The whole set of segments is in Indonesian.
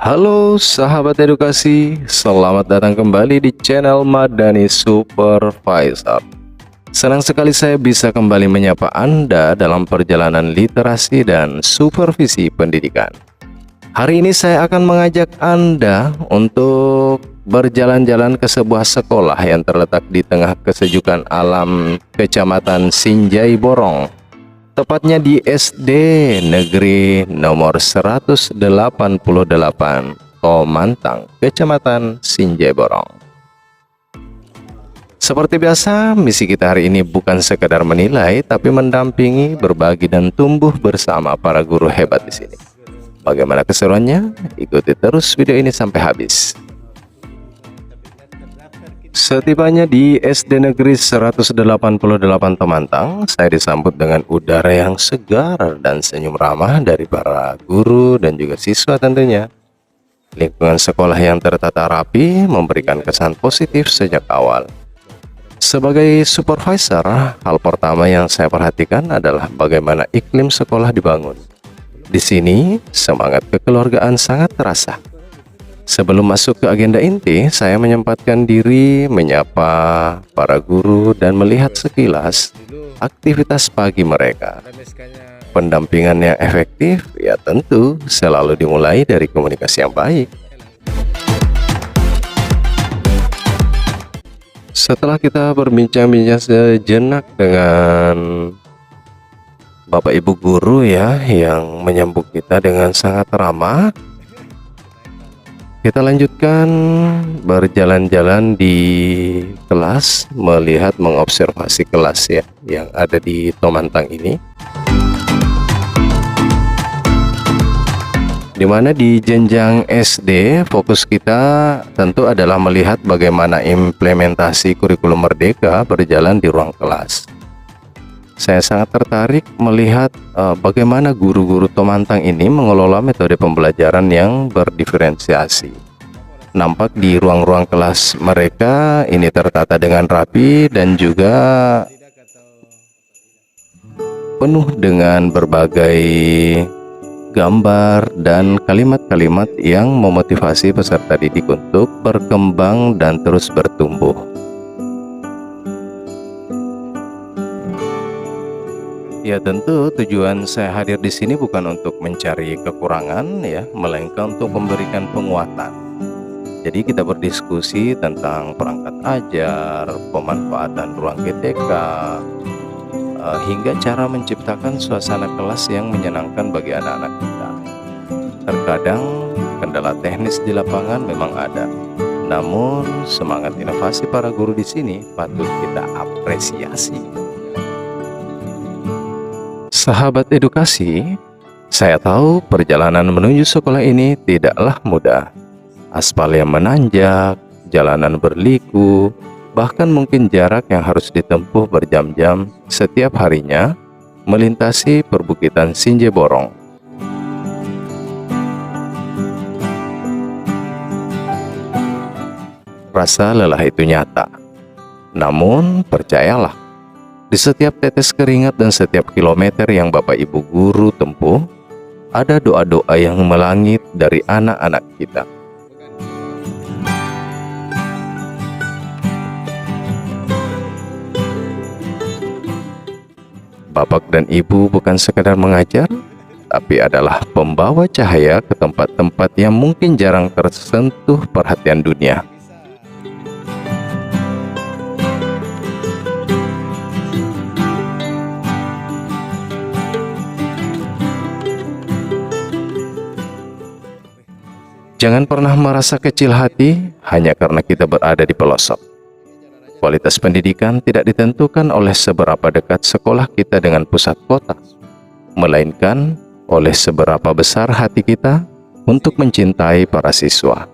Halo sahabat edukasi, selamat datang kembali di channel Madani Supervisor. Senang sekali saya bisa kembali menyapa Anda dalam perjalanan literasi dan supervisi pendidikan. Hari ini saya akan mengajak Anda untuk berjalan-jalan ke sebuah sekolah yang terletak di tengah kesejukan alam Kecamatan Sinjai Borong, tepatnya di SD Negeri nomor 188 Tomantang, Kecamatan Sinjai Borong. Seperti biasa, misi kita hari ini bukan sekedar menilai, tapi mendampingi, berbagi, dan tumbuh bersama para guru hebat di sini. Bagaimana keseruannya? Ikuti terus video ini sampai habis. Setibanya di SD Negeri 188 Tomantang, saya disambut dengan udara yang segar dan senyum ramah dari para guru dan juga siswa tentunya. Lingkungan sekolah yang tertata rapi memberikan kesan positif sejak awal. Sebagai supervisor, hal pertama yang saya perhatikan adalah bagaimana iklim sekolah dibangun. Di sini, semangat kekeluargaan sangat terasa. Sebelum masuk ke agenda inti, saya menyempatkan diri menyapa para guru dan melihat sekilas aktivitas pagi mereka. Pendampingan yang efektif, ya tentu selalu dimulai dari komunikasi yang baik. Setelah kita berbincang-bincang sejenak dengan Bapak Ibu guru ya, yang menyambut kita dengan sangat ramah, kita lanjutkan berjalan-jalan di kelas, melihat mengobservasi kelas ya yang ada di Tomantang ini. Dimana di jenjang SD, fokus kita tentu adalah melihat bagaimana implementasi kurikulum merdeka berjalan di ruang kelas. Saya sangat tertarik melihat bagaimana guru-guru Tomantang ini mengelola metode pembelajaran yang berdiferensiasi. Nampak di ruang-ruang kelas mereka ini tertata dengan rapi dan juga penuh dengan berbagai gambar dan kalimat-kalimat yang memotivasi peserta didik untuk berkembang dan terus bertumbuh. Ya tentu tujuan saya hadir di sini bukan untuk mencari kekurangan ya, melainkan untuk memberikan penguatan. Jadi kita berdiskusi tentang perangkat ajar, pemanfaatan ruang GTK, hingga cara menciptakan suasana kelas yang menyenangkan bagi anak-anak kita. Terkadang kendala teknis di lapangan memang ada, namun semangat inovasi para guru di sini patut kita apresiasi. Sahabat edukasi, saya tahu perjalanan menuju sekolah ini tidaklah mudah. Aspal yang menanjak, jalanan berliku, bahkan mungkin jarak yang harus ditempuh berjam-jam setiap harinya melintasi perbukitan Sinjai Borong. Rasa lelah itu nyata. Namun, percayalah, di setiap tetes keringat dan setiap kilometer yang Bapak Ibu guru tempuh, ada doa-doa yang melangit dari anak-anak kita. Bapak dan Ibu bukan sekedar mengajar, tapi adalah pembawa cahaya ke tempat-tempat yang mungkin jarang tersentuh perhatian dunia. Jangan pernah merasa kecil hati hanya karena kita berada di pelosok. Kualitas pendidikan tidak ditentukan oleh seberapa dekat sekolah kita dengan pusat kota, melainkan oleh seberapa besar hati kita untuk mencintai para siswa.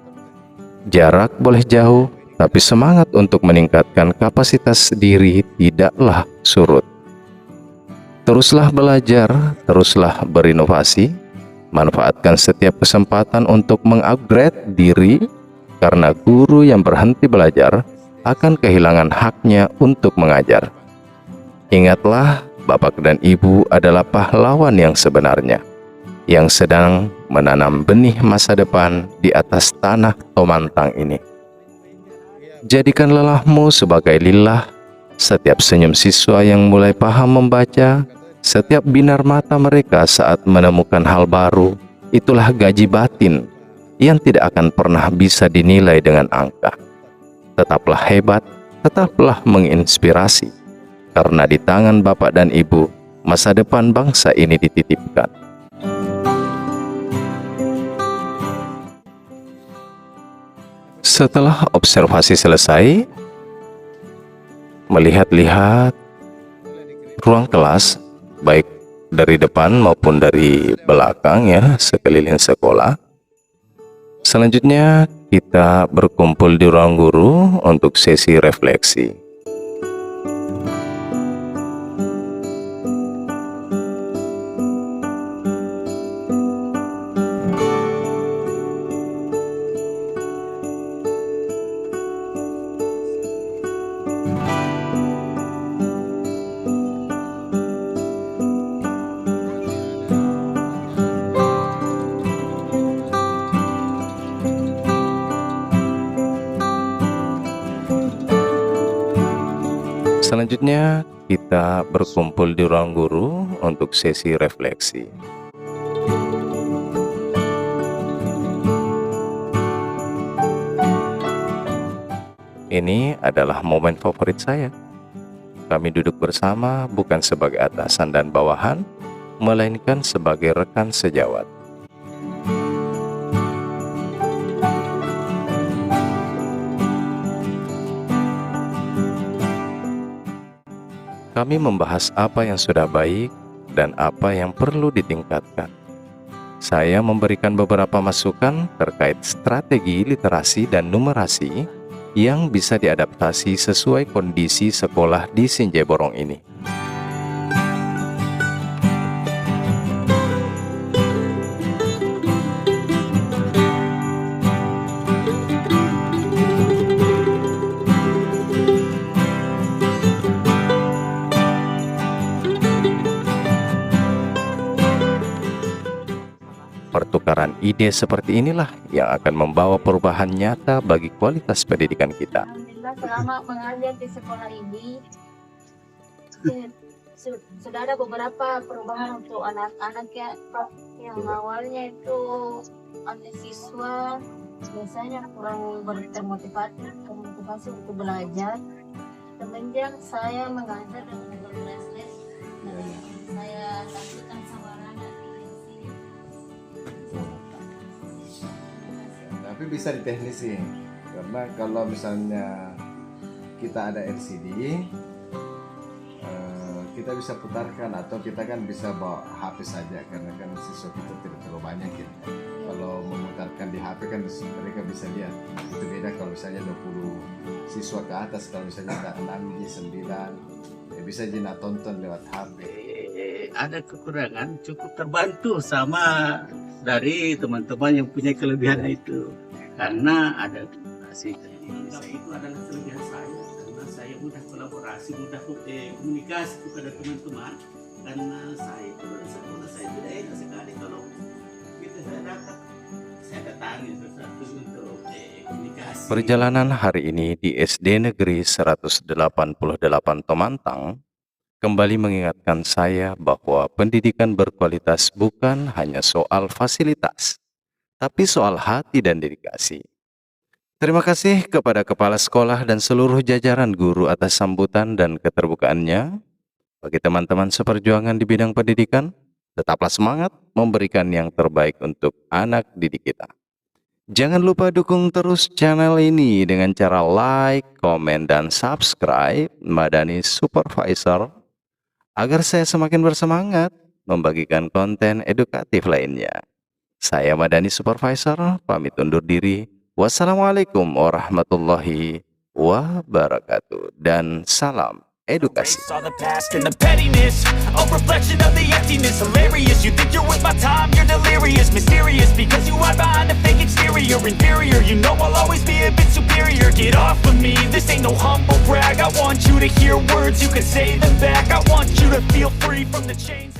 Jarak boleh jauh, tapi semangat untuk meningkatkan kapasitas diri tidaklah surut. Teruslah belajar, teruslah berinovasi, manfaatkan setiap kesempatan untuk mengupgrade diri, karena guru yang berhenti belajar akan kehilangan haknya untuk mengajar. Ingatlah, Bapak dan Ibu adalah pahlawan yang sebenarnya, yang sedang menanam benih masa depan di atas tanah Tomantang ini. Jadikan lelahmu sebagai lillah, setiap senyum siswa yang mulai paham membaca, setiap binar mata mereka saat menemukan hal baru, itulah gaji batin yang tidak akan pernah bisa dinilai dengan angka. Tetaplah hebat, tetaplah menginspirasi, karena di tangan Bapak dan Ibu, masa depan bangsa ini dititipkan. Setelah observasi selesai, melihat-lihat ruang kelas, baik dari depan maupun dari belakang ya, sekeliling sekolah. Selanjutnya kita berkumpul di ruang guru untuk sesi refleksi. Selanjutnya kita berkumpul di ruang guru untuk sesi refleksi. Ini adalah momen favorit saya. Kami duduk bersama bukan sebagai atasan dan bawahan, melainkan sebagai rekan sejawat. Kami membahas apa yang sudah baik dan apa yang perlu ditingkatkan. Saya memberikan beberapa masukan terkait strategi literasi dan numerasi yang bisa diadaptasi sesuai kondisi sekolah di Sinjai-Borong ini. Pertukaran ide seperti inilah yang akan membawa perubahan nyata bagi kualitas pendidikan kita. Alhamdulillah, selama mengajar di sekolah ini sudah ada beberapa perubahan untuk anak-anak ya, Pak. Yang awalnya itu siswa biasanya kurang termotivasi untuk belajar. Semenjak saya mengajar dengan Google Classroom, saya lakukan sama anak di sini. Tapi bisa diteknisi, karena kalau misalnya kita ada LCD, kita bisa putarkan, atau kita kan bisa bawa HP saja, karena kan siswa kita tidak terlalu banyak ya. Kalau memutarkan di HP kan mereka bisa lihat. Itu beda kalau misalnya 20 siswa ke atas, kalau misalnya ada 6, 9, ya bisa Jina tonton lewat HP. Ada kekurangan, cukup terbantu sama dari teman-teman yang punya kelebihan itu, karena ada komunikasi. Itu adalah kelebihan saya, karena saya mudah kolaborasi, mudah komunikasi kepada teman-teman. Karena saya itu dari sekolah saya tidak enak sekali kalau kita dapat, saya datangi sesuatu untuk komunikasi. Perjalanan hari ini di SD Negeri 188 Tomantang kembali mengingatkan saya bahwa pendidikan berkualitas bukan hanya soal fasilitas, tapi soal hati dan dedikasi. Terima kasih kepada Kepala Sekolah dan seluruh jajaran guru atas sambutan dan keterbukaannya. Bagi teman-teman seperjuangan di bidang pendidikan, tetaplah semangat memberikan yang terbaik untuk anak didik kita. Jangan lupa dukung terus channel ini dengan cara like, komen, dan subscribe Madani Supervisor, agar saya semakin bersemangat membagikan konten edukatif lainnya. Saya Madani Supervisor, pamit undur diri. Wassalamualaikum warahmatullahi wabarakatuh. Dan salam edukasi. All the past and the pettiness, a reflection of the emptiness. Hilarious, you think you're worth my time, you're delirious. Mysterious, because you hide behind a fake exterior. Inferior, you know I'll always be a bit superior. Get off of me, this ain't no humble brag. I want you to hear words, you can say them back. I want you to feel free from the chains.